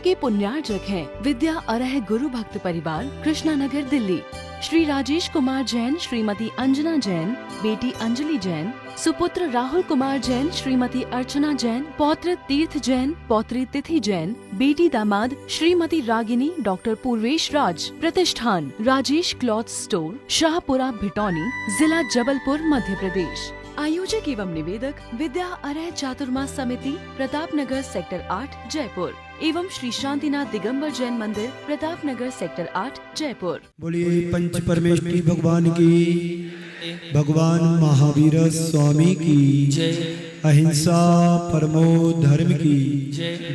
के पुण्यार्जक हैं विद्या अरह गुरु भक्त परिवार, कृष्णा नगर, दिल्ली। श्री राजेश कुमार जैन, श्रीमती अंजना जैन, बेटी अंजलि जैन, सुपुत्र राहुल कुमार जैन, श्रीमती अर्चना जैन, पौत्र तीर्थ जैन, पौत्री तिथि जैन, बेटी दामाद श्रीमती रागिनी, डॉक्टर पूर्वेश राज। प्रतिष्ठान राजेश क्लॉथ स्टोर, शाहपुरा, भिटौनी, जिला जबलपुर, मध्य प्रदेश। आयोजक एवं निवेदक विद्या अरह चातुर्मास समिति, प्रताप नगर, सेक्टर 8, जयपुर एवं श्री शांतिनाथ दिगंबर जैन मंदिर, प्रताप नगर, सेक्टर 8, जयपुर। बोलिए पंच परमेश्वरी भगवान की, भगवान महावीर स्वामी की जय, अहिंसा परमो धर्म की,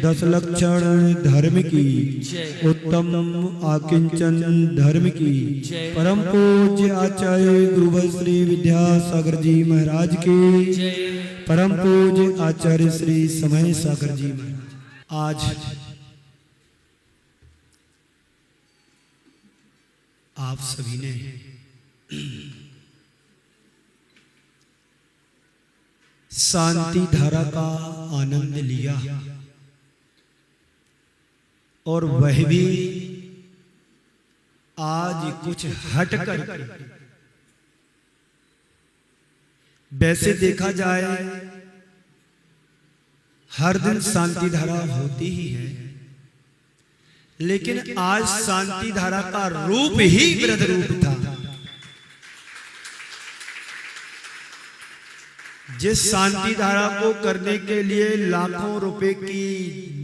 10 लक्षण धर्म की, उत्तम आकिंचन धर्म की, परम पूज्य आचार्य गुरु श्री विद्यासागर जी महाराज की, परम पूज्य आचार्य श्री समय सागर जी महाराज। आज आप सभी ने शांति धारा का आनंद लिया और वह भी आज कुछ हटकर। वैसे देखा जाए हर दिन शांति धारा होती ही है, लेकिन आज शांति धारा का रूप ही वृद्ध रूप था। जिस शांति धारा को करने के लिए लाखों रुपए की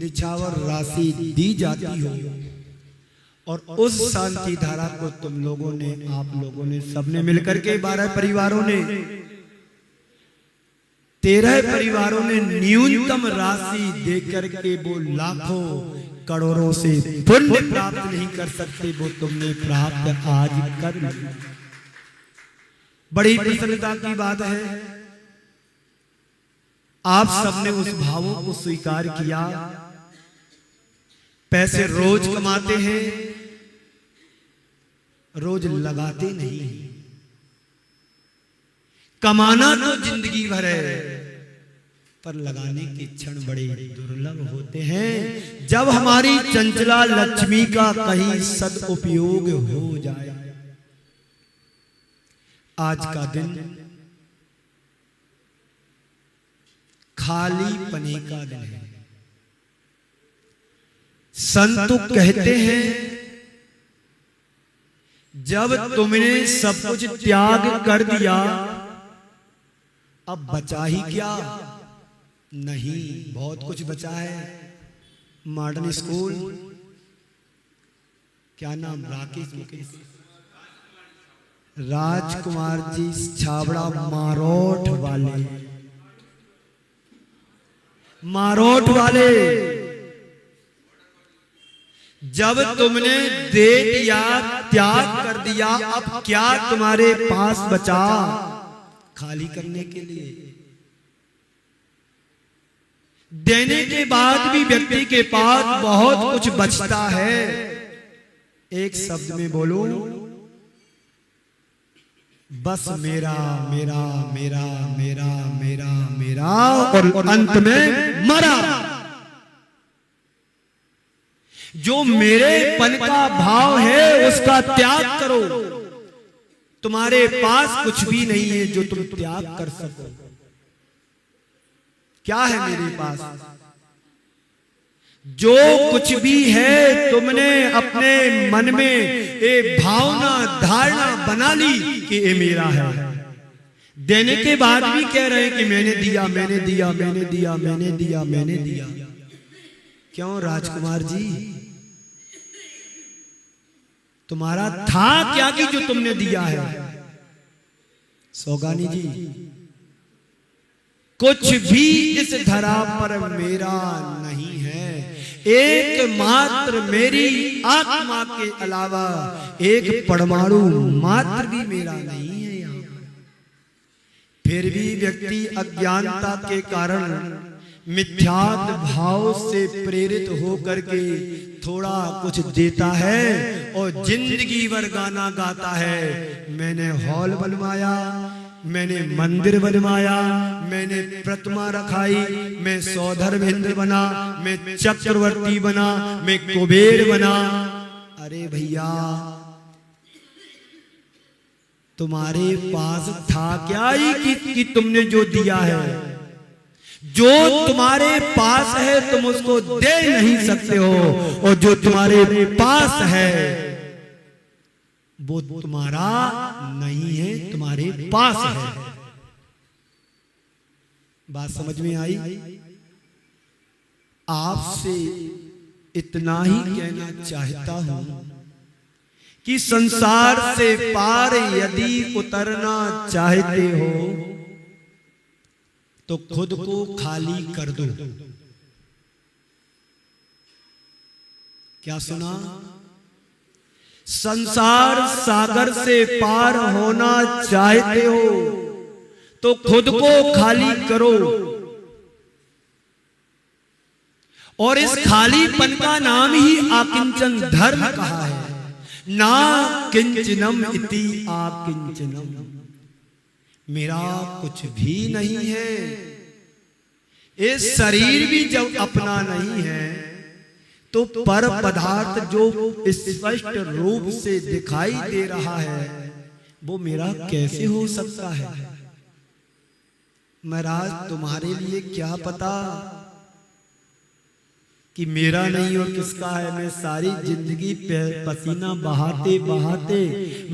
निछावर राशि दी जाती हो, और उस शांति धारा को तुम लोगों ने, आप लोगों ने, सबने मिलकर के 12 परिवारों ने, 13 परिवारों ने न्यूनतम राशि देकर के वो लाखों करोड़ों से पुण्य प्राप्त नहीं कर सकते, वो तुमने प्राप्त आज कर लिया। बड़ी प्रसन्नता की बात है, आप सबने उस भावों को स्वीकार किया। पैसे रोज कमाते हैं, रोज लगाते नहीं। कमाना तो जिंदगी भर है, पर लगाने के क्षण बड़े दुर्लभ होते हैं, जब हमारी चंचला लक्ष्मी का कहीं सदुपयोग हो जाए। आज का दिन खाली पने का दिन है। संत कहते हैं जब तुमने सब कुछ त्याग कर दिया, अब बचा ही क्या? नहीं, बहुत कुछ बचा है। मॉडर्न स्कूल, क्या नाम, राकेश मुकेश, राजकुमार जी छाबड़ा, मारोठ वाले, मारोठ वाले, जब तुमने दे दिया, त्याग कर दिया, अब क्या तुम्हारे पास बचा खाली करने के लिए? देने के बाद भी व्यक्ति के पास बहुत कुछ बचता है। एक शब्द में बोलो, बस मेरा मेरा मेरा मेरा मेरा मेरा, और अंत में मरा। जो मेरे पन का भाव है उसका त्याग करो। तुम्हारे पास कुछ भी नहीं है जो तुम त्याग कर सको। क्या है मेरे पास? जो कुछ भी है तुमने अपने मन में एक भावना, धारणा बना ली कि ये मेरा है। देने के बाद भी कह रहे हैं कि मैंने दिया, मैंने दिया, मैंने दिया, मैंने दिया, मैंने दिया। क्यों राजकुमार जी, तुम्हारा था क्या कि जो तुमने दिया है? सौगानी जी, कुछ भी इस धरा पर मेरा नहीं है। एकमात्र मेरी आत्मा के अलावा एक परमाणु मात्र भी मेरा नहीं है यहाँ। फिर भी व्यक्ति अज्ञानता के कारण, मिथ्यात्व भाव से प्रेरित होकर के थोड़ा कुछ देता है और जिंदगी भर गाना गाता है, मैंने हॉल बनवाया, मैंने मंदिर बनवाया, मैंने प्रतिमा रखाई, मैं सौधर्मेंद्र बना, मैं चक्रवर्ती बना, मैं कुबेर बना। अरे भैया, तुम्हारे पास था क्या ही कि तुमने जो दिया है? जो तुम्हारे पास है तुम उसको दे नहीं सकते हो, और जो तुम्हारे पास है वो तुम्हारा नहीं है, तुम्हारे पास है। बात समझ में आई? आपसे इतना ही कहना चाहता हूं कि संसार से पार यदि उतरना चाहते हो तो खुद को खाली कर दो। क्या सुना? संसार सागर से पार होना चाहते हो तो खुद को खाली करो, और इस खालीपन का नाम ही आकिंचन धर्म कहा है। ना किंचनम इति आकिंचनम, मेरा कुछ भी नहीं है। ये शरीर भी जब अपना नहीं है तो पर पदार्थ जो स्पष्ट रूप से दिखाई दे रहा है वो मेरा कैसे हो सकता है? महाराज, तुम्हारे लिए क्या पता कि मेरा नहीं और किसका है। मैं सारी जिंदगी पसीना बहाते बहाते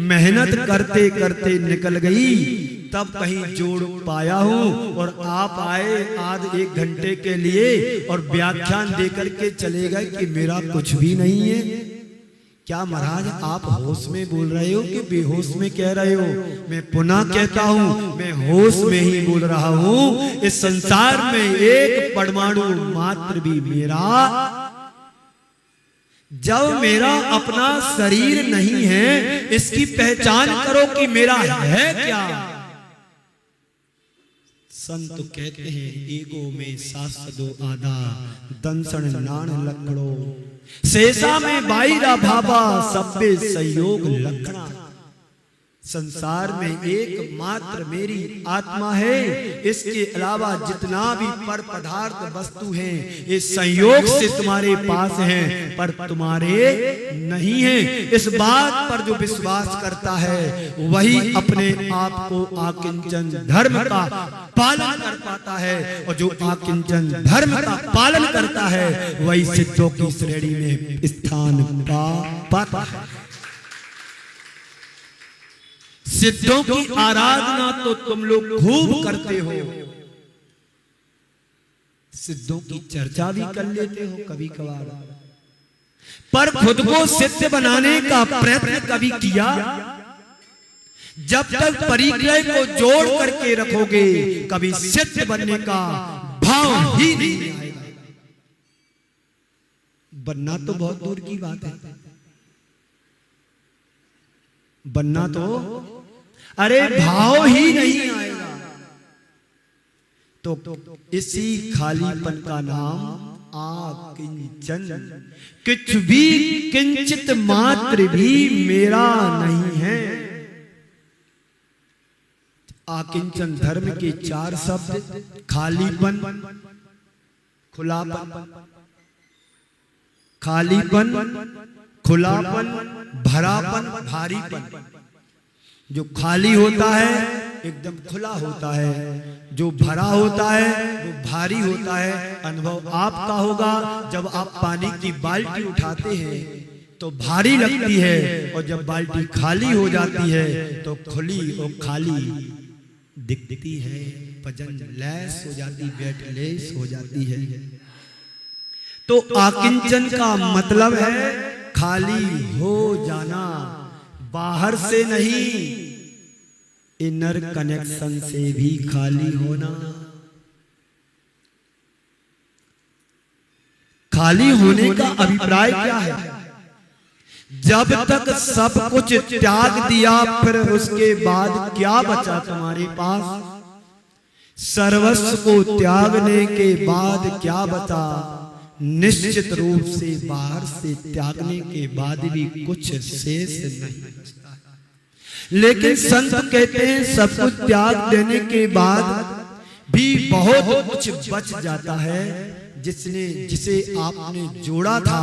मेहनत करते करते निकल गई, तब कहीं जोड़ पाया हूं, और आप आए आध एक घंटे के लिए और व्याख्यान देकर के चले गए कि मेरा कुछ भी नहीं है। क्या महाराज आप होश में बोल रहे हो कि बेहोश में कह रहे हो? मैं पुनः कहता हूं, मैं होश में ही बोल रहा हूं। इस संसार में एक परमाणु मात्र भी मेरा, जब मेरा अपना शरीर नहीं है, इसकी पहचान करो कि मेरा है क्या। संत कहते हैं ईगो में सास दो आधा, दंसण नाण लकड़ो, शेषा में बाईरा भाबा, सब्बे संयोग लखना। संसार में एक मात्र मेरी आत्मा है, इसके अलावा जितना भी पर पदार्थ वस्तु हैं ये संयोग से तुम्हारे पास हैं पर तुम्हारे नहीं हैं। इस बात पर जो विश्वास करता है वही अपने आप को आकिंचन धर्म का पालन कर पाता है, और जो आकिंचन धर्म का पालन करता है वही सिद्धों की श्रेणी में स्थान पा पाता है। सिद्धों की आराधना तो तुम लोग खूब करते हो, सिद्धों की चर्चा भी कर लेते हो कभी कभार, पर खुद को सिद्ध बनाने का प्रयत्न कभी किया? जब तक परिग्रह को जोड़ करके रखोगे कभी सिद्ध बनने का भाव ही नहीं आएगा। बनना तो बहुत दूर की बात है, बनना तो अरे भाव ही नहीं आएगा। तो इसी खालीपन का नाम आकिंचन, कुछ भी किंचित मात्र भी मेरा नहीं है। आकिंचन धर्म के चार शब्द खालीपन, खुलापन, खालीपन, खुलापन, भरापन, भारीपन। जो खाली होता है एकदम खुला होता है, जो भरा होता है वो भारी होता है। अनुभव आपका होगा, जब आप पानी की बाल्टी उठाते हैं तो भारी लगती है, और जब बाल्टी खाली हो जाती है तो खुली और खाली दिखती है, वजन लेस हो जाती, वेट लेस हो जाती है। तो आकिंचन का मतलब है खाली हो जाना, बाहर से नहीं, इनर कनेक्शन से भी खाली होना। खाली होने का अभिप्राय क्या है? जब तक सब कुछ त्याग दिया फिर उसके बाद क्या बचा तुम्हारे पास? सर्वस्व को त्यागने के बाद क्या बचा? निश्चित रूप से बाहर से त्यागने के बाद भी कुछ शेष नहीं बचता। लेकिन संत कहते हैं सब कुछ त्याग देने के बाद भी बहुत कुछ बच जाता है। जिसे आपने जोड़ा था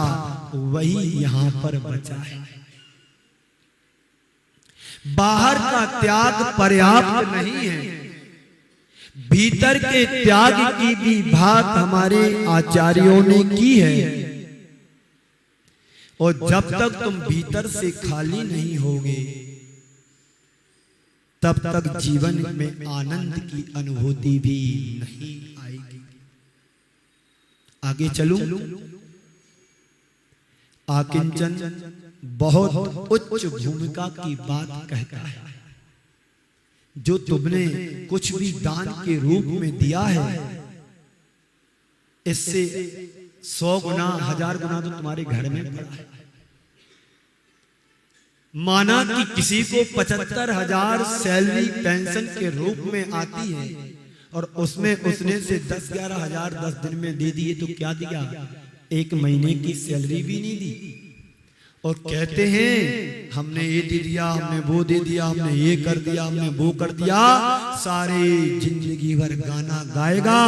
वही यहां पर बचा है। बाहर का त्याग पर्याप्त नहीं है, भीतर के त्याग की भी बात हमारे आचार्यों ने की है। और जब तक तुम भीतर से खाली नहीं होगे तब तक जीवन में आनंद की अनुभूति भी नहीं आएगी। आगे चलूं। आकिंचन बहुत उच्च भूमिका की बात कहता है। जो तुमने कुछ भी दान के रूप में दिया है, इससे 100 गुना 1000 गुना तो तुम्हारे घर में पड़ा है। माना कि किसी को 75,000 सैलरी पेंशन के रूप में आती है और उसमें उसने से 10-11 हजार 10 दिन में दे दिए, तो क्या दिया? 1 महीने की सैलरी भी नहीं दी। और कहते हैं हमने ये दे दिया, हमने वो दे दिया, हमने ये कर दिया, हमने वो कर दिया। सारे जिंदगी भर गाना गाएगा,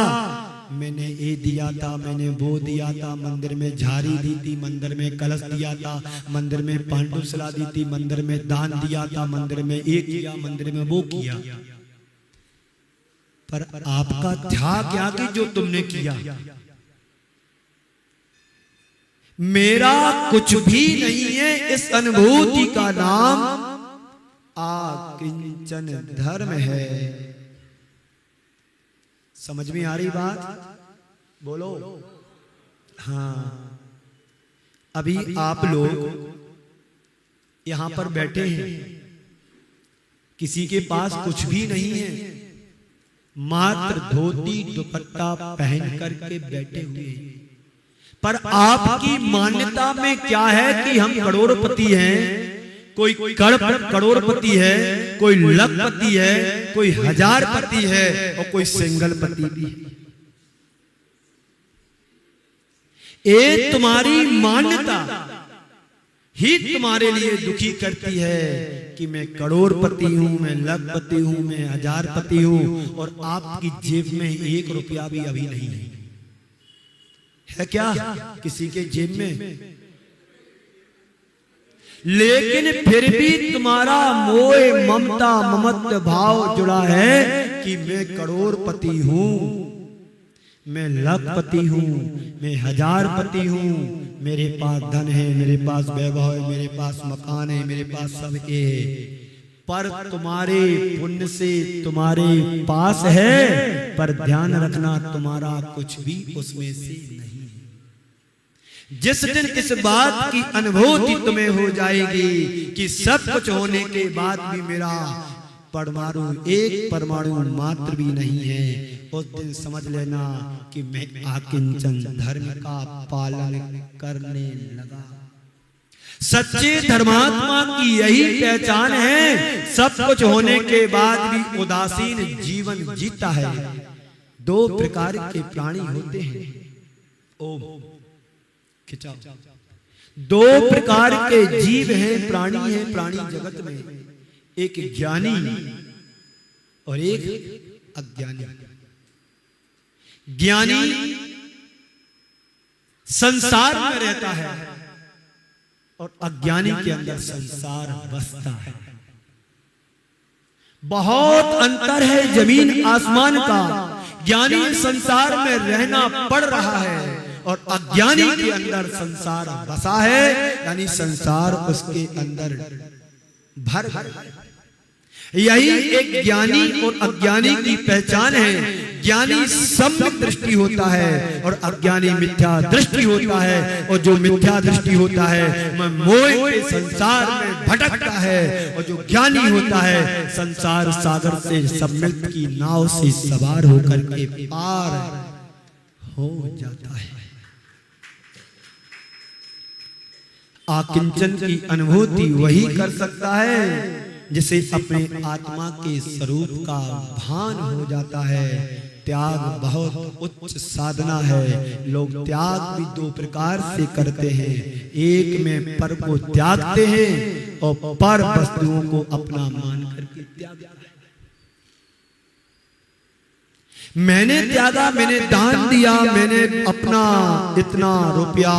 मैंने ये दिया था, मैंने वो दिया था, मंदिर में झाड़ी दी थी, मंदिर में कलश दिया था, मंदिर में पांडुसला दी थी, मंदिर में दान दिया था, मंदिर में ये किया, मंदिर में वो किया। पर आपका त्याग क्या कि जो तुमने किया? मेरा कुछ भी नहीं है। इस अनुभूति का नाम आकिंचन धर्म है। समझ में आ रही बात? बोलो। हाँ, अभी आप लोग यहां पर बैठे हैं, किसी के पास कुछ भी नहीं है, मात्र धोती दुपट्टा पहन करके बैठे हुए हैं। पर आपकी मान्यता में क्या है कि हम करोड़पति हैं, कोई करोड़पति है, कोई लखपति है, कोई हजारपति है और कोई सिंगलपति भी है। ये तुम्हारी मान्यता ही तुम्हारे लिए दुखी करती है कि मैं करोड़पति हूं, मैं लखपति हूं, मैं हजारपति हूं और आपकी जेब में 1 रुपया भी अभी नहीं है क्या किसी के जेब में? लेकिन फिर भी तुम्हारा मोह ममता ममत्व भाव जुड़ा है कि मैं करोड़पति हूं, मैं लखपति हूं, मैं हजारपति हूं, मेरे पास धन है, मेरे पास वैभव है, मेरे पास मकान है, मेरे पास सब है। पर तुम्हारे पुण्य से तुम्हारे पास है, पर ध्यान रखना तुम्हारा कुछ भी उसमें से नहीं। जिस दिन इस बात की अनुभूति तुम्हें हो जाएगी कि सब कुछ होने के बाद भी मेरा परमाणु, 1 परमाणु मात्र भी नहीं है, उस दिन समझ लेना कि मैं आकिंचन धर्म का पालन करने लगा। सच्चे धर्मात्मा की यही पहचान है। सब कुछ होने के बाद भी उदासीन जीवन जीता है। 2 प्रकार के प्राणी होते हैं। ओम खिंचाओ। 2 प्रकार के जीव हैं, प्राणी हैं प्राणी जगत में। एक ज्ञानी और एक अज्ञानी। ज्ञानी संसार में रहता है और अज्ञानी के अंदर संसार बसता है। बहुत अंतर है जमीन आसमान का। ज्ञानी संसार में रहना पड़ रहा है और अज्ञानी के अंदर संसार बसा है, यानी संसार उसके अंदर भर। यही एक ज्ञानी और अज्ञानी की पहचान है। ज्ञानी सम्यक दृष्टि होता है और अज्ञानी मिथ्या दृष्टि होता है। और जो मिथ्या दृष्टि होता है वह मोह के संसार में भटकता है, और जो ज्ञानी होता है संसार सागर से सम्मिलित की नाव से सवार होकर के पार हो जाता है। आकिंचन की अनुभूति वही कर सकता है जिसे अपने आत्मा के स्वरूप का भान हो जाता है। त्याग बहुत उच्च साधना है। लोग त्याग भी 2 प्रकार से करते हैं। एक में पर को त्यागते हैं और पर वस्तुओं को अपना मान करके त्यागा है। मैंने त्यागा, मैंने दान दिया, मैंने अपना इतना रुपया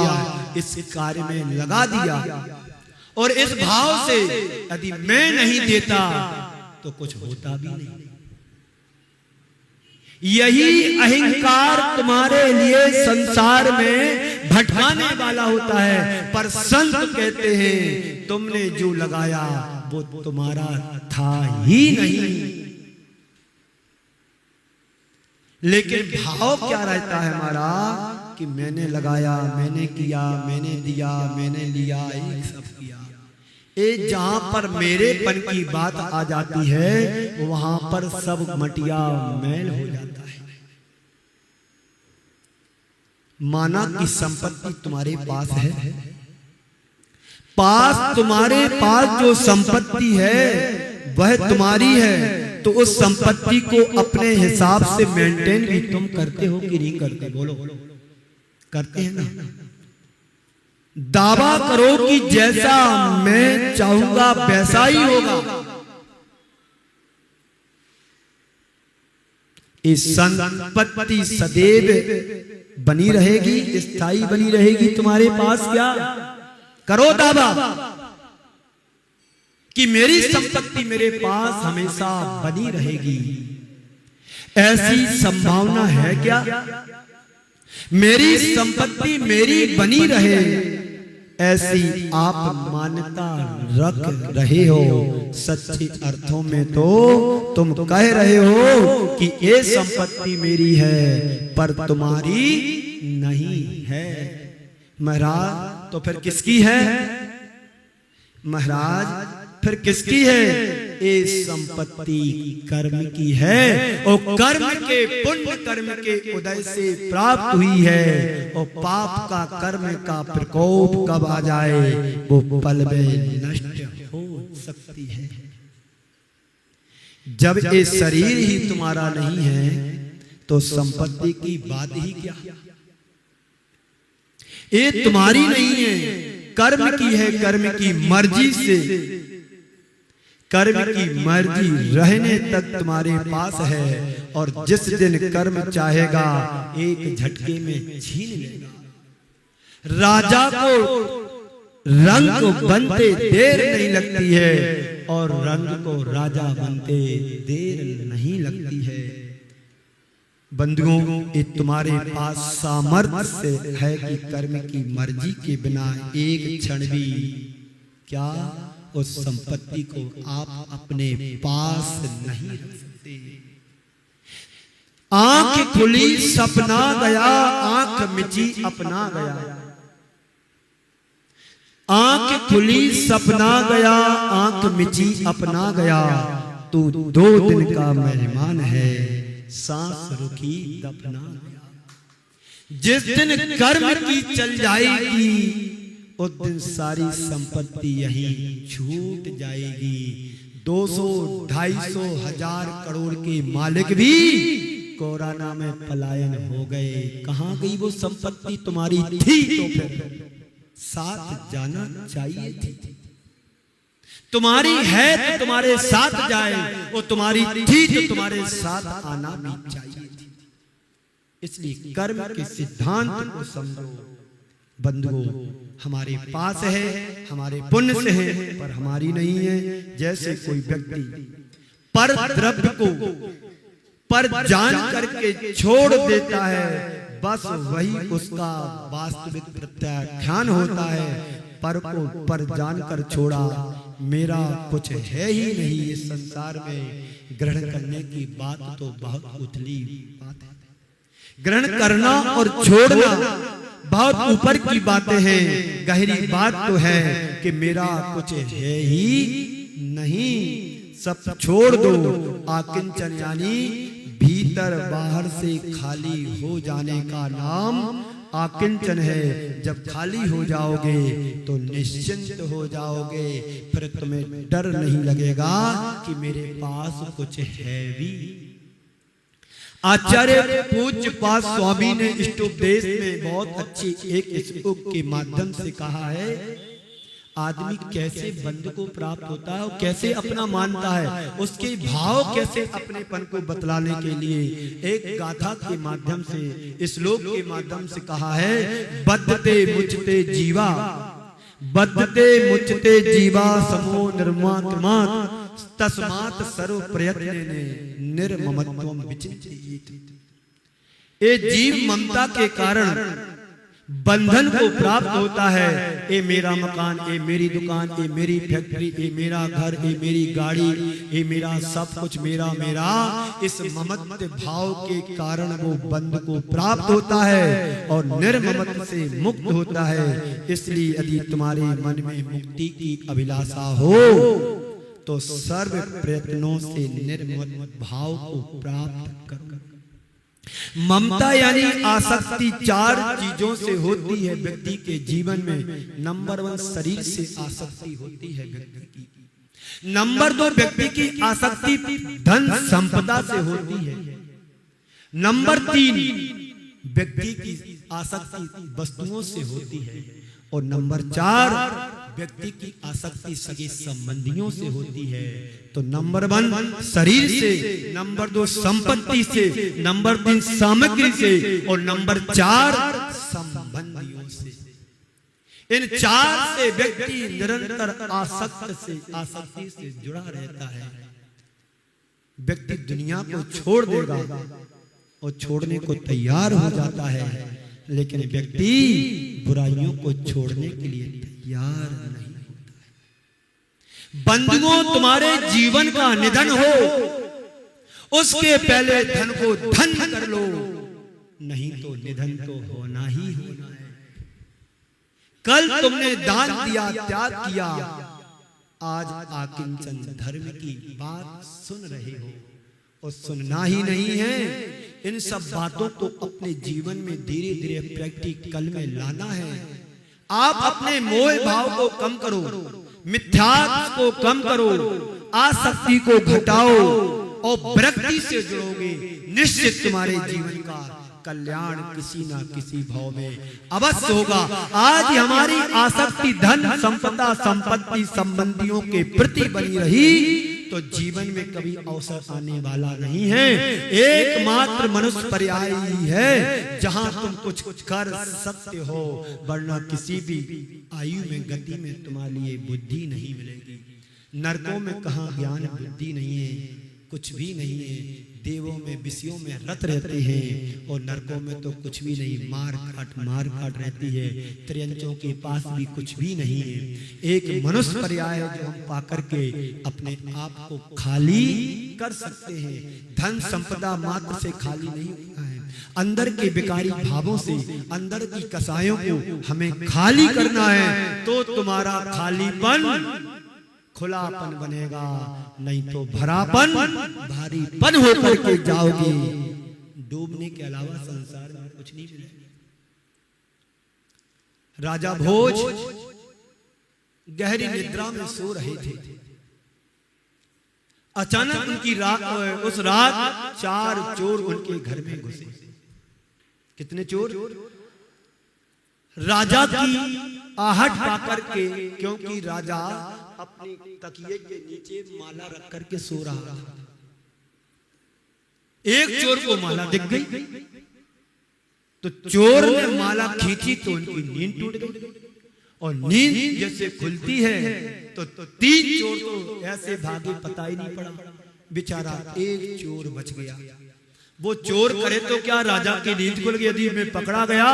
इस कार्य में लगा दिया, और इस भाव से यदि मैं नहीं देता तो कुछ होता भी नहीं। यही अहंकार तुम्हारे लिए संसार में भटकाने वाला होता है। पर संत कहते हैं तुमने जो लगाया वो तुम्हारा था ही नहीं। लेकिन भाव क्या रहता है हमारा कि मैंने लगाया, मैंने किया, मैंने दिया, मैंने लिया, एक सब किया। ये जहां पर मेरेपन की बात आ जाती है वहां पर सब मटिया मैल हो जाता है। माना कि संपत्ति तुम्हारे पास है, तुम्हारे पास जो संपत्ति है वह तुम्हारी है, तो उस संपत्ति को अपने हिसाब से मेंटेन भी तुम करते हो कि नहीं करते? बोलो, करते हैं ना? दावा करो कि जैसा मैं चाहूंगा वैसा ही होगा। इस संपत्ति सदैव बनी रहेगी, स्थायी बनी रहेगी तुम्हारे पास। क्या करो दावा कि मेरी संपत्ति मेरे पास हमेशा बनी रहेगी। ऐसी संभावना है क्या? मेरी संपत्ति मेरी बनी रहे, ऐसी आप मान्यता रख रहे हो। सच्चे अर्थों में तो तुम कह रहे हो कि ये संपत्ति मेरी है पर तुम्हारी नहीं है। महाराज तो फिर किसकी है? महाराज फिर किसकी है? ये संपत्ति कर्म की है, और कर्म के पुण्य कर्म के उदय से प्राप्त हुई है। और पाप का कर्म का प्रकोप कब आ जाए वो पल में नष्ट हो सकती है। जब ये शरीर ही तुम्हारा नहीं है तो संपत्ति की बात ही क्या? ये तुम्हारी नहीं है, कर्म की है। कर्म की मर्जी से, कर्म की मर्जी रहने तक तुम्हारे पास है, और जिस दिन कर्म चाहेगा एक झटके में छीन लेगा। राजा को रंग बनते देर नहीं लगती है, और रंग को राजा बनते देर नहीं लगती है। बंधुओं, ये तुम्हारे पास सामर्थ्य से है कि कर्म की मर्जी के बिना एक क्षण भी क्या उस संपत्ति को आप अपने पास नहीं रख सकते। आंख खुली सपना गया, आंख मिची अपना गया। आंख खुली सपना गया, आंख मिची अपना गया। तू 2 दिन का मेहमान है, सांस रुकी दफना गया। जिस दिन कर्म की चल जाएगी उस दिन सारी संपत्ति यहीं छूट जाएगी। 200, 250, 1000 करोड़ के मालिक भी कोरोना में पलायन हो गए। कहां गई वो संपत्ति? तुम्हारी थी तो फिर साथ जाना चाहिए थी। तुम्हारी है तो तुम्हारे साथ जाए, वो तुम्हारी थी तो तुम्हारे साथ आना भी चाहिए थी। इसलिए कर्म के सिद्धांत को समझो। बंधुओं, हमारे पास है, हमारे पुण्य से है, पर हमारी नहीं है। जैसे कोई व्यक्ति पर द्रव्य को पर जान करके छोड़ देता है, बस वही उसका वास्तविक प्रत्याख्यान होता है। पर को पर जानकर छोड़ा, मेरा कुछ है ही नहीं इस संसार में। ग्रहण करने की बात तो बहुत उथली बात है। ग्रहण करना और छोड़ना बहुत ऊपर की बातें हैं। गहरी बात तो है कि मेरा कुछ है ही नहीं, सब छोड़ दो। आकिंचन यानी भीतर बाहर से खाली हो जाने का नाम आकिंचन है। जब खाली हो जाओगे तो निश्चिंत हो जाओगे, फिर तुम्हें डर नहीं लगेगा कि मेरे पास कुछ है भी। आचार्य पूज्य पाद स्वामी ने इष्टोपदेश में बहुत अच्छी एक श्लोक के माध्यम से कहा है, आदमी कैसे बंद को प्राप्त होता है और कैसे अपना मानता है, उसके भाव कैसे अपनेपन को बतलाने के लिए एक गाथा के माध्यम से, श्लोक के माध्यम से कहा है, बद्धते मुचते जीवा, बद्धते मुचते जीवा समो निर्मात तस्मात् सर्व प्रयत्ने निर्ममत्वम विचिंतयेत्। ये जीव ममता के कारण बंधन को प्राप्त होता है। ये मेरा मकान, ये मेरी दुकान, ये मेरी फैक्ट्री, ये मेरा घर, ये मेरी गाड़ी, ये मेरा सब कुछ मेरा मेरा, इस ममत्व भाव के कारण वो बंध को प्राप्त होता है और निर्ममत्व से मुक्त होता है। इसलिए यदि तुम्हारे मन में मुक्ति की अभिलाषा हो तो सर्व प्रयत्नों से निर्ममत्व भाव को प्राप्त करो। ममता यानी आसक्ति चार चीजों से होती है व्यक्ति के जीवन में। नंबर 1 शरीर से आसक्ति होती है व्यक्ति की। नंबर 2 व्यक्ति की आसक्ति धन संपदा से होती है। नंबर 3 व्यक्ति की आसक्ति वस्तुओं से होती है। और नंबर 4 व्यक्ति की आसक्ति सगे संबंधियों से होती है। तो नंबर 1 शरीर से, नंबर 2 संपत्ति से, नंबर 3 सामग्री से और नंबर 4 संबंधियों से। इन 4 से व्यक्ति निरंतर आसक्ति से जुड़ा रहता है। व्यक्ति दुनिया को छोड़ देगा और छोड़ने को तैयार हो जाता है, लेकिन व्यक्ति बुराइयों को छोड़ने के लिए तैयार नहीं होता है। बंधुओं, तुम्हारे जीवन का निधन हो उसके पहले धन को धन कर लो, नहीं तो निधन तो होना ही होना है। कल तुमने दान दिया, त्याग किया, आज आकिंचन धर्म की बात सुन रहे हो और सुनना ही नहीं है। इन सब बातों को अपने जीवन में धीरे धीरे प्रैक्टिकल में लाना है। आप अपने मोह भाव को कम करो, मिथ्यात्व को कम करो, आसक्ति को घटाओ और विरक्ति से जुड़ोगे, निश्चित तुम्हारे जीवन का कल्याण किसी ना किसी भाव में अवश्य होगा। आज हमारी आसक्ति धन संपदा संपत्ति संबंधियों के प्रति बनी रही तो जीवन में कभी अवसर आने वाला नहीं है। एकमात्र मनुष्य पर्याय ही है जहां तुम कुछ कर सकते हो, वरना किसी भी आयु में गति में तुम्हारे लिए बुद्धि नहीं मिलेगी। नरकों में कहां ज्ञान बुद्धि नहीं है, कुछ भी नहीं है। देवों में विषयों में रत रहते हैं और नरकों में तो कुछ भी नहीं, मार काट रहती है। त्रियंचों के पास भी कुछ भी नहीं है। एक मनुष्य पर्याय है जो हम पाकर के अपने आप को खाली कर सकते हैं। धन संपदा मात्र से खाली नहीं होता है। अंदर के विकारी भावों से, अंदर की कसायों को हमें खाली करना है तो तुम्हारा खालीपन खुलापन बनेगा, नहीं तो भरापन भारीपन होकर के जाओगे। डूबने के अलावा संसार में कुछ नहीं मिलेगा। राजा भोज गहरी निद्रा में सो रहे थे। अचानक उनकी उस रात 4 चोर उनके घर में घुसे। कितने चोर? राजा की आहट पाकर के, क्योंकि राजा अपने तकिए के नीचे माला रख करके सो रहा था। एक चोर को माला दिख गई तो चोर ने माला खींची तो उनकी नींद टूट गई। और नींद जैसे खुलती है तो 3 चोर तो ऐसे भागे, पता ही नहीं पड़ा। बेचारा एक चोर बच गया। वो चोर करे तो क्या, राजा की नींद खुल गई। यदि मैं पकड़ा गया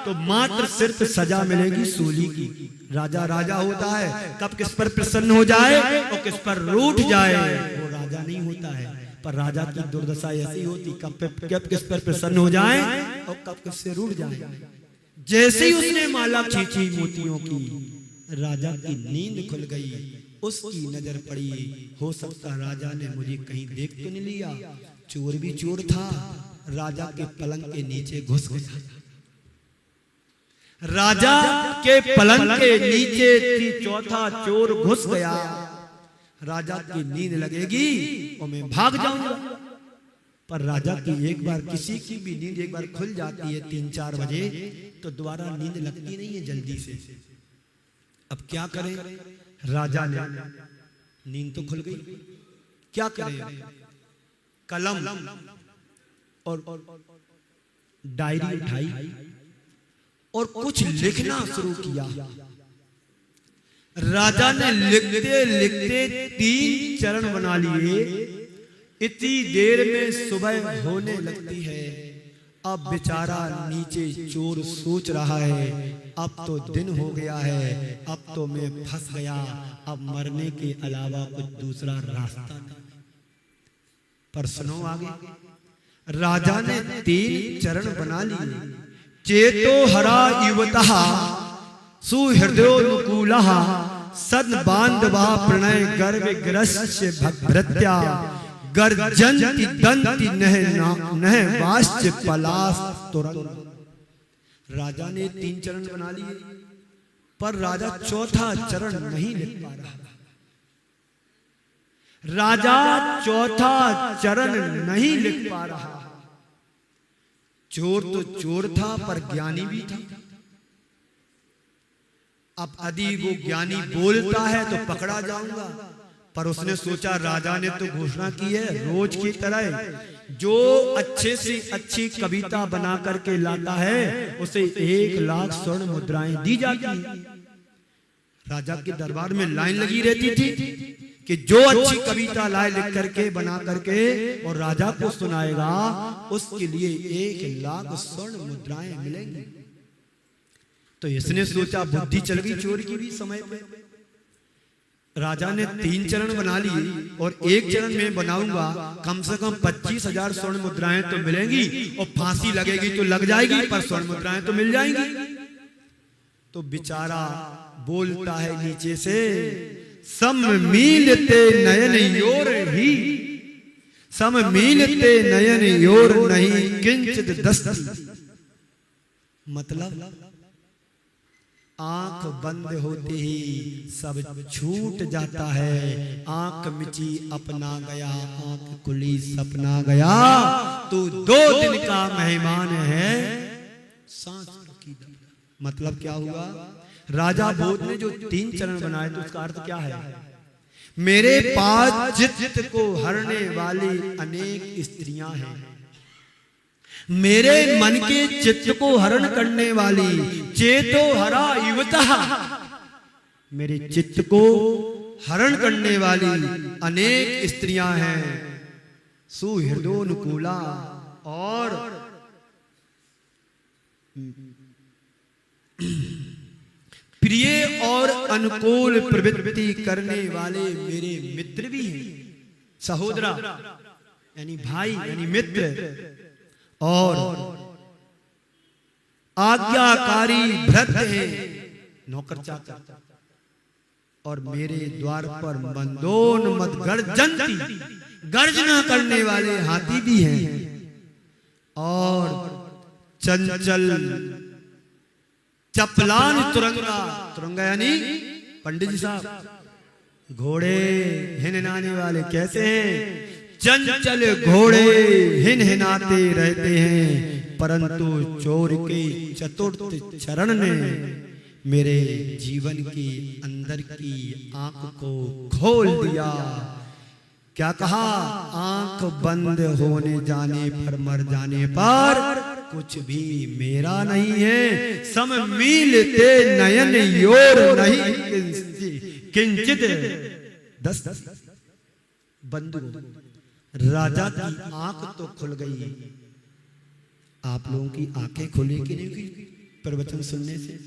तो मात्र सिर्फ सजा मिलेगी सूली की। राजा राजा होता है, कब किस पर प्रसन्न हो जाए और किस पर रूठ जाए वो राजा नहीं होता है। पर राजा की दुर्दशा ऐसी होती, कब किस पर प्रसन्न हो जाए और कब किस से रूठ जाए। जैसे ही उसने माला खींची मोतियों की, राजा की नींद खुल गई। उसकी नजर पड़ी, हो सकता राजा ने मुझे कहीं देख तो नहीं लिया। चोर भी चोर था, राजा के पलंग के नीचे घुस गया। राजा के पलंग के नीचे चौथा चोर घुस गया। राजा की नींद लगेगी और मैं भाग जाऊंगा। पर राजा की एक बार, किसी की भी नींद एक बार खुल जाती है 3-4 बजे तो दोबारा नींद लगती नहीं है जल्दी से। अब क्या करें? राजा ने, नींद तो खुल गई, क्या करें? कलम और डायरी उठाई और कुछ लिखना शुरू किया। राजा ने लिखते लिखते 3 चरण बना लिए। इतनी देर में सुबह होने लगती है। अब बेचारा नीचे चोर सोच रहा है, अब तो दिन हो गया है, अब तो मैं फंस गया, अब मरने के अलावा कुछ दूसरा रास्ता नहीं। पर सुनो आगे, राजा ने 3 चरण बना लिए। चेतो हरा युवतः सुहृदयोनुकूलः सद बांधवा प्रणय गर्भ ग्रस्य भृत्या गर्जन्ति दंति नह वाश्च पलास तुरंग। राजा ने 3 चरण बना लिए, पर राजा 4था चरण नहीं लिख पा रहा। राजा 4था चरण नहीं लिख पा रहा। चोर तो चोर था, पर ज्ञानी भी था। अब यदि वो ज्ञानी बोलता है तो पकड़ा जाऊंगा, पर उसने सोचा राजा ने तो घोषणा की है रोज की तरह जो अच्छे से अच्छी कविता बना करके लाता है उसे 1 लाख स्वर्ण मुद्राएं दी जाती। राजा के दरबार में लाइन लगी रहती थी कि जो अच्छी कविता लाए लिख करके बना करके और राजा को सुनाएगा उसके लिए 1 लाख स्वर्ण मुद्राएं मिलेंगी। तो इसने सोचा बुद्धि चल गई चोर की भी समय पे। राजा ने 3 चरण बना लिए और 1 चरण में बनाऊंगा, कम से कम 25,000 स्वर्ण मुद्राएं तो मिलेंगी और फांसी लगेगी तो लग जाएगी, पर स्वर्ण मुद्राएं तो मिल जाएंगी। तो बेचारा बोलता है नीचे से, सम्मीलते नयन योर ही, सम्मीलते नयन योर नहीं किंचित दस्ती। मतलब आंख बंद होते ही सब छूट जाता है। आंख मिची अपना गया, आंख खुली सपना गया, तू 2 दिन का मेहमान है सांस की। मतलब क्या हुआ? राजा भोज ने जो 3 चरण बनाए तो उसका अर्थ क्या है? मेरे पास चित्त को हरने वाली अनेक स्त्रियां हैं, मेरे मन के चित्त को हरण करने वाली चेतो हरा युवतः, मेरे चित्त को हरण करने वाली अनेक स्त्रियां हैं। सुहृदोनुकूला और प्रिय और अनुकूल प्रवृत्ति करने वाले मेरे मित्र भी हैं। सहोदरा यानी भाई यानी मित्र और आज्ञाकारी भृत्य हैं, नौकर चाकर। और मेरे द्वार पर मंदोन्मद गर्जन्ति, गर्जना करने वाले हाथी भी हैं। और चंचल चपलान तुरंगा, तुरंगा यानी पंडित जी साहब, घोड़े हिननाने वाले कैसे हैं? चंचल घोड़े हिनहिनाते रहते हैं, परंतु चोर के चतुर्थ चरण ने मेरे जीवन की अंदर की आंख को खोल दिया। क्या कहा? आंख बंद होने जाने पर, मर जाने पर कुछ भी मेरा नहीं है। सम्मीलते नयन योर नहीं किंचित दस्त। बंधु, राजा की आंख तो खुल गई, आप लोगों की आंखें खुली कि नहीं हुई प्रवचन सुनने से?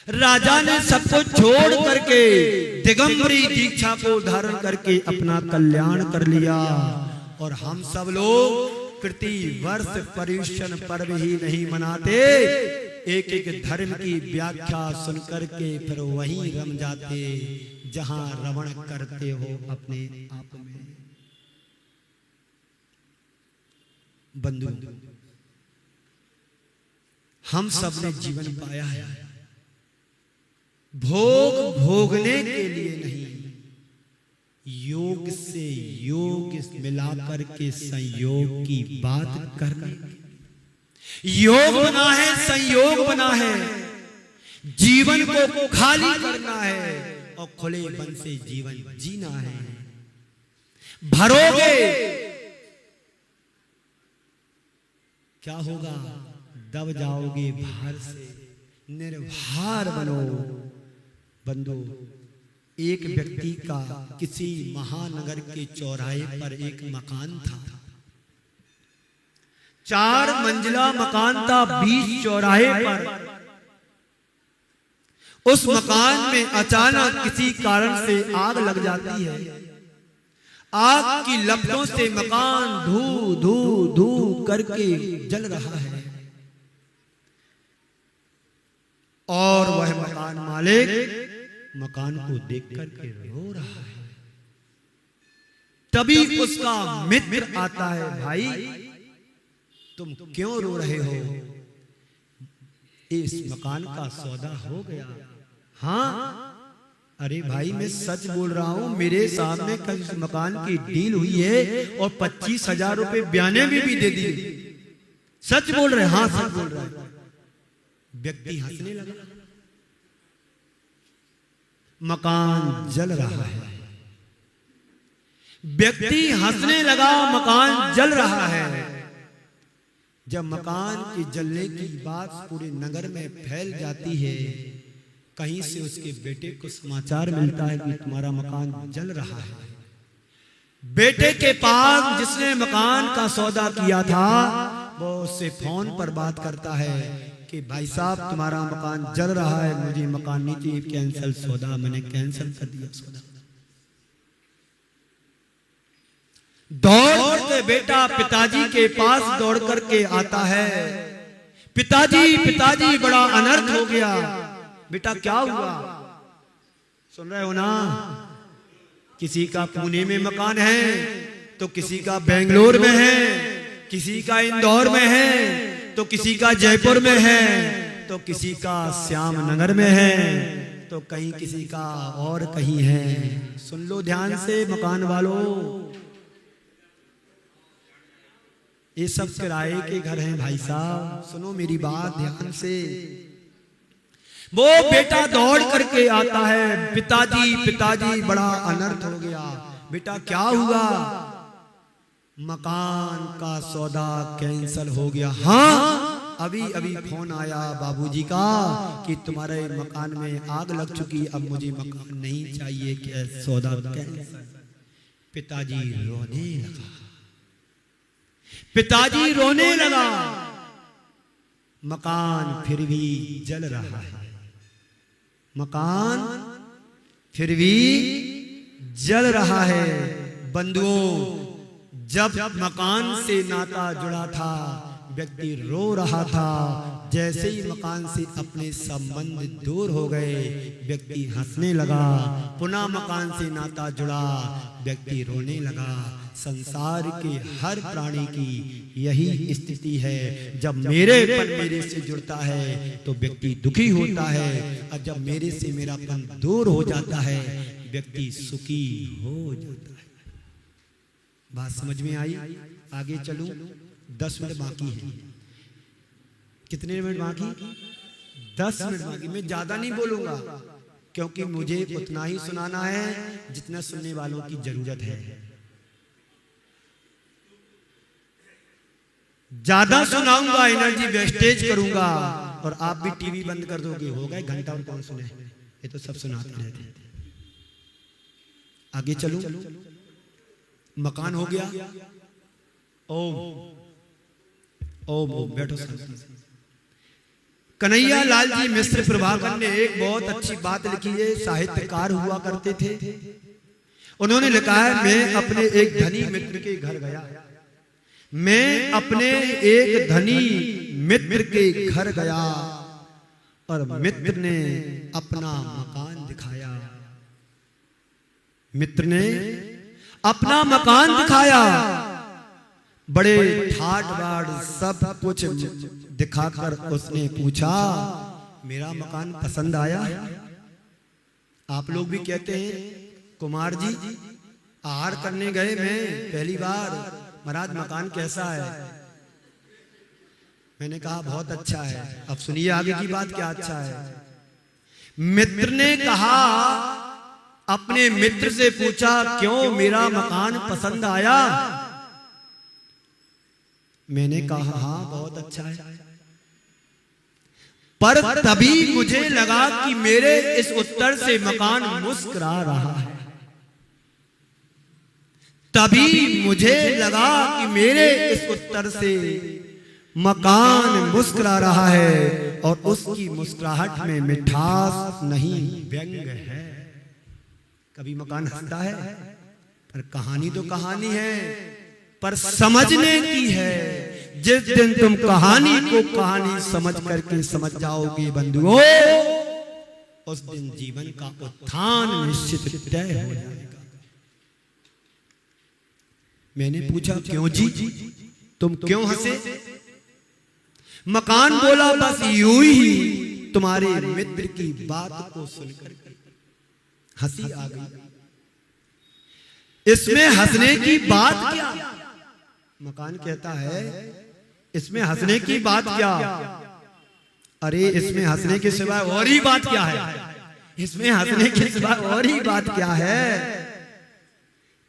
राजा ने सबको छोड़ करके दिगंबरी दीक्षा को धारण करके अपना कल्याण कर लिया। और हम सब लोग प्रति वर्ष पर्युषण पर्व ही नहीं मनाते, एक एक धर्म की व्याख्या सुन करके फिर वहीं रम जाते जहां रमण करते हो अपने आप में। बंधु, हम सब ने जीवन पाया है भोग भोगने के लिए नहीं, योग से योग मिलाकर के संयोग की बात करने। योग बना है, संयोग बना है, जीवन को खाली करना है और खुले मन से जीवन जीना है। भरोगे क्या होगा? दब जाओगे भार से। निर्भर बनो। बंधु, एक व्यक्ति का किसी महानगर के चौराहे पर एक मकान था। 4 मंजिला मकान था। बीच चौराहे पर उस मकान में अचानक किसी कारण से आग लग जाती है। आग की लपटों से मकान धू धू धू करके जल रहा है और वह मकान मालिक मकान को देख करके रो रहा है। तभी उसका मित्र आता है, भाई तुम क्यों रो रहे हो? इस मकान का सौदा हो गया। हाँ, अरे भाई मैं सच बोल रहा हूं, मेरे सामने कल इस मकान की डील हुई है और 25,000 रुपए बयाने में भी दे दिए। सच बोल रहे? हाँ सच बोल रहा है। व्यक्ति हंसने लगा। मकान जल रहा है। व्यक्ति हंसने लगा। मकान जल रहा है। जब मकान के जलने की बात पूरे नगर में फैल जाती है, कहीं से उसके बेटे को समाचार मिलता है कि तुम्हारा मकान जल रहा है। बेटे के पास जिसने मकान का सौदा किया था वो उससे फोन पर बात करता है कि भाई साहब तुम्हारा मकान जल रहा है, मुझे मकान नहीं चाहिए, कैंसिल सौदा, मैंने कैंसिल कर दिया सौदा। दौड़ के बेटा पिताजी के पास दौड़ करके आता है। पिताजी पिताजी बड़ा अनर्थ हो गया। बेटा क्या हुआ? सुन रहे हो ना? किसी का पुणे में मकान है तो किसी का बेंगलोर में है, किसी का इंदौर में है तो किसी का जयपुर में है तो किसी का श्याम नगर में है तो कहीं किसी का और कहीं है। सुन लो ध्यान से मकान वालों, ये सब किराए के घर हैं भाई साहब। सुनो मेरी बात ध्यान से। वो बेटा दौड़ करके आता है, पिताजी पिताजी बड़ा अनर्थ हो गया। बेटा क्या हुआ? मकान का सौदा कैंसिल हो गया। हाँ, अभी अभी फोन आया बाबूजी का कि तुम्हारे मकान में आग लग चुकी, अब मुझे मकान नहीं चाहिए, क्या सौदा कैंसिल। पिताजी रोने लगा। पिताजी रोने लगा। मकान फिर भी जल रहा है। मकान फिर भी जल रहा है। बंधुओं, जब मकान से नाता जुड़ा था व्यक्ति रो रहा था। जैसे ही मकान से अपने संबंध दूर हो गए व्यक्ति हंसने लगा। पुनः मकान से नाता जुड़ा व्यक्ति रोने लगा। संसार के हर प्राणी की यही स्थिति है। जब मेरे से जुड़ता है तो व्यक्ति दुखी होता है और जब मेरे से मेरापन दूर हो जाता है व्यक्ति सुखी हो जाता है। बात समझ में आई? आगे चलूं? 10 मिनट बाकी है। कितने मिनट बाकी? 10 मिनट बाकी। मैं ज्यादा नहीं बोलूंगा क्योंकि मुझे उतना ही सुनाना है जितना सुनने वालों की जरूरत है। ज्यादा सुनाऊंगा एनर्जी वेस्टेज करूंगा और आप भी टीवी बंद कर दोगे। हो गए घंटा और कौन सुने? ये तो सब सुनाते रहते। आगे चलूं? मकान हो गया। ओम ओम ओम बैठो। कन्हैया लाल जी मिश्र प्रभाकर ने एक बहुत अच्छी बात लिखी है। साहित्यकार हुआ करते थे। उन्होंने लिखा है, मैं अपने एक धनी मित्र के घर गया। मैं अपने एक धनी मित्र के घर गया और मित्र ने अपना मकान दिखाया। मित्र ने अपना मकान दिखाया। बड़े ठाट बाट सब कुछ दिखाकर उसने पूछा, मेरा मकान पसंद आया? आप लोग भी कहते हैं, कुमार जी आहार करने गए मैं पहली बार, महाराज मकान कैसा है? मैंने कहा बहुत अच्छा है। अब सुनिए आगे की बात, क्या अच्छा है। मित्र ने कहा, अपने मित्र से पूछा, क्यों मेरा मकान पसंद आया? मैंने कहा, हाँ बहुत अच्छा है। पर तभी मुझे लगा कि मेरे इस उत्तर से मकान मुस्कुरा रहा है। तभी मुझे लगा कि मेरे इस उत्तर से मकान मुस्कुरा रहा है और उसकी मुस्कुराहट में मिठास नहीं, व्यंग है। कभी मकान हंसता है, पर कहानी तो कहानी है, पर समझने की है। जिस दिन तुम कहानी को कहानी समझ करके समझ जाओगे बंधुओं, उस दिन जीवन का उत्थान निश्चित तय हो जाएगा। मैंने पूछा, क्यों जी, तुम क्यों हंसे? मकान बोला, बस यूं ही तुम्हारे मित्र की बात को सुनकर हंसी आ गई। इसमें हंसने की बात क्या? मकान कहता है, इसमें हंसने की बात क्या? अरे इसमें हंसने के सिवाय और ही बात क्या है? इसमें हंसने के सिवाय और ही बात क्या है?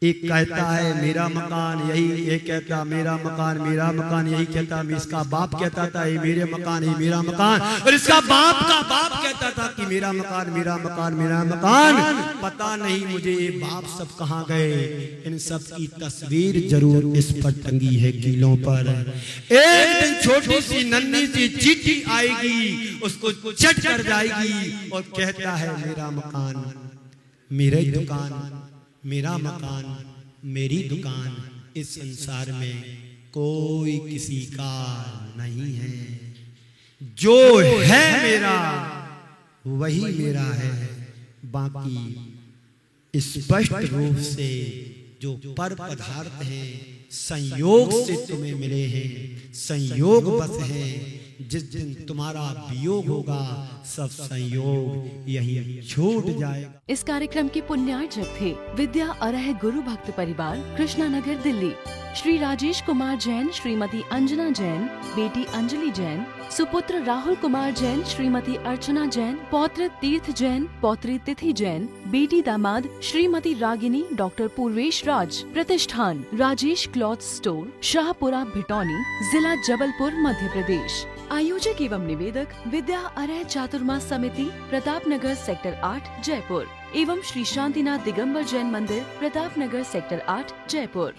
एक कहता है मेरा मकान, यही एक कहता मेरा मकान यही कहता। इसका बाप कहता था ये मेरे मकान, ये मेरा मकान, और इसका बाप का बाप कहता था कि मेरा मकान। पता नहीं मुझे ये बाप सब कहाँ गए। इन सब की तस्वीर जरूर इस पर टंगी है कीलों पर। एक दिन छोटी सी नन्ही सी चींटी आएगी, उसको चट कर जाएगी और कहता है मेरा मकान, मेरी दुकान, मेरा मकान, मेरी दुकान, इस संसार में कोई किसी का नहीं है। जो है मेरा वही मेरा है। बाकी स्पष्ट रूप से जो पर पदार्थ हैं संयोग से तुम्हें मिले हैं, संयोग बस हैं। जिस दिन तुम्हारा वियोग होगा सब संयोग यही छूट जाएगा। इस कार्यक्रम के पुण्यार्जक थे विद्या अरह गुरु भक्त परिवार, कृष्णा नगर, दिल्ली। श्री राजेश कुमार जैन, श्रीमती अंजना जैन, बेटी अंजलि जैन, सुपुत्र राहुल कुमार जैन, श्रीमती अर्चना जैन, पौत्र तीर्थ जैन, पौत्री तिथि जैन, बेटी दामाद श्रीमती रागिनी, डॉक्टर पूर्वेश राज। प्रतिष्ठान राजेश क्लॉथ स्टोर, शाहपुरा, भिटौनी, जिला जबलपुर, मध्य प्रदेश। आयोजक एवं निवेदक विद्या अरह चातुर्मास समिति, प्रताप नगर, सेक्टर 8, जयपुर, एवं श्री शांतिनाथ दिगंबर जैन मंदिर, प्रताप नगर, सेक्टर 8, जयपुर।